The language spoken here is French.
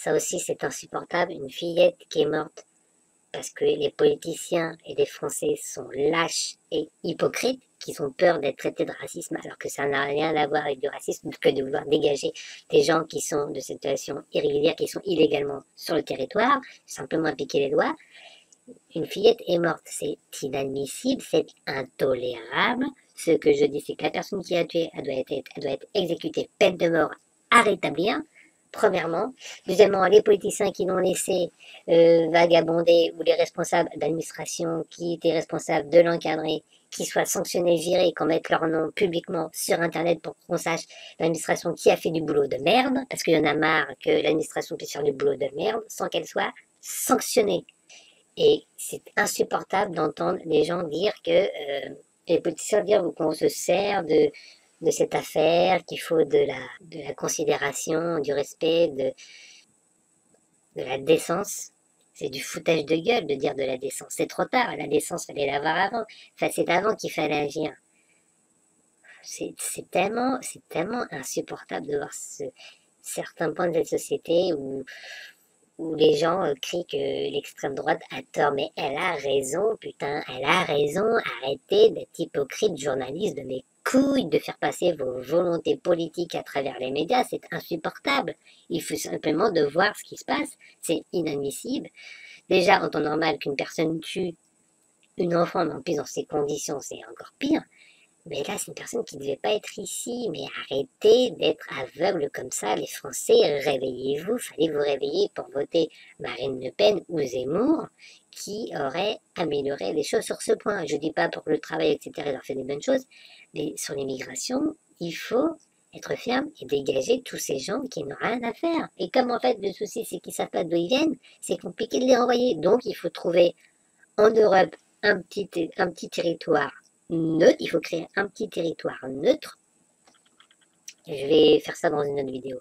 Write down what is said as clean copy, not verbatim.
Ça aussi, c'est insupportable. Une fillette qui est morte parce que les politiciens et les Français sont lâches et hypocrites, qu'ils ont peur d'être traités de racisme, alors que ça n'a rien à voir avec du racisme que de vouloir dégager des gens qui sont de situation irrégulière, qui sont illégalement sur le territoire, simplement appliquer les lois. Une fillette est morte, c'est inadmissible, c'est intolérable. Ce que je dis, c'est que la personne qui a tué, elle doit être exécutée, peine de mort à rétablir, premièrement. Deuxièmement, les politiciens qui l'ont laissé vagabonder, ou les responsables d'administration qui étaient responsables de l'encadrer, qui soient sanctionnés, virés, qu'on mette leur nom publiquement sur Internet pour qu'on sache l'administration qui a fait du boulot de merde, parce qu'il y en a marre que l'administration puisse faire du boulot de merde sans qu'elle soit sanctionnée. Et c'est insupportable d'entendre les gens dire que, les politiciens dire qu'on se sert de cette affaire, qu'il faut de la considération, du respect, de la décence. C'est du foutage de gueule de dire de la décence. C'est trop tard, la décence, fallait l'avoir avant. Enfin, c'est avant qu'il fallait agir. C'est tellement insupportable de voir certains points de cette société où les gens crient que l'extrême droite a tort, mais elle a raison, putain, elle a raison, arrêtez d'être hypocrite, journaliste, de mes couilles, de faire passer vos volontés politiques à travers les médias, c'est insupportable. Il faut simplement de voir ce qui se passe, c'est inadmissible. Déjà, en temps normal, qu'une personne tue une enfant, mais en plus dans ces conditions, c'est encore pire. Mais là, c'est une personne qui ne devait pas être ici. Mais arrêtez d'être aveugle comme ça, les Français. Réveillez-vous. Fallait vous réveiller pour voter Marine Le Pen ou Zemmour, qui aurait amélioré les choses sur ce point. Je ne dis pas pour le travail, etc., ils ont fait des bonnes choses. Mais sur l'immigration, il faut être ferme et dégager tous ces gens qui n'ont rien à faire. Et comme en fait, le souci, c'est qu'ils ne savent pas d'où ils viennent, c'est compliqué de les renvoyer. Donc, il faut trouver en Europe un petit territoire neutre. Il faut créer un petit territoire neutre. Je vais faire ça dans une autre vidéo.